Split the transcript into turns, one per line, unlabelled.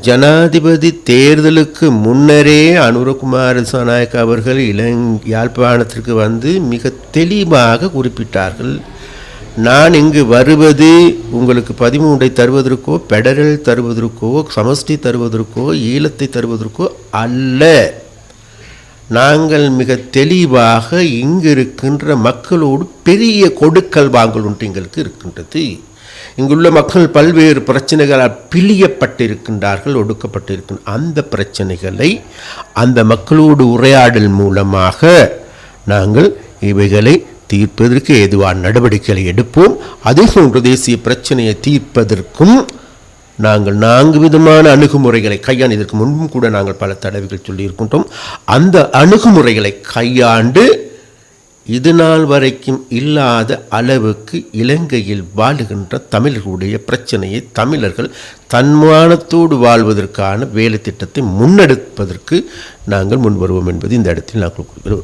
ஜனாதிபதி தேர்தலுக்கு முன்னரே அனுரகுமார திசாநாயக்க அவர்கள் யாழ்ப்பாணத்திற்கு வந்து மிக தெளிவாக குறிப்பிட்டார்கள். நான் இங்கு வருவது உங்களுக்கு 13 தருவதற்கோ, பெடரல் தருவதற்கோ, சமஷ்டி தருவதற்கோ, ஈழத்தை தருவதற்கோ அல்ல. நாங்கள் மிக தெளிவாக இங்கு இருக்கின்ற மக்களோடு பெரிய கொடுக்கல் வாங்கல் ஒன்று எங்களுக்கு இருக்கின்றது. இங்குள்ள மக்கள் பல்வேறு பிரச்சனைகளால் பிழியப்பட்டிருக்கின்றார்கள், ஒடுக்கப்பட்டிருக்கின்ற அந்த பிரச்சனைகளை அந்த மக்களோடு உரையாடல் மூலமாக நாங்கள் இவைகளை தீர்ப்பதற்கு ஏதுவான நடவடிக்கைகளை எடுப்போம். அதே போன்று தேசிய பிரச்சனையை தீர்ப்பதற்கும் நாங்கள் 4 விதமான அணுகுமுறைகளை கையாண்டு, இதற்கு முன்பும் கூட நாங்கள் பல தடவைகள் சொல்லியிருக்கின்றோம். அந்த அணுகுமுறைகளை கையாண்டு இது நாள் வரைக்கும் இல்லாத அளவுக்கு இலங்கையில் வாழுகின்ற தமிழர்களுடைய பிரச்சனையை தமிழர்கள் தன்மானத்தோடு வாழ்வதற்கான வேலை திட்டத்தை முன்னெடுப்பதற்கு நாங்கள் முன்வருவோம் என்பது இந்த இடத்தில் நாங்கள் குறிப்பிடுவோம்.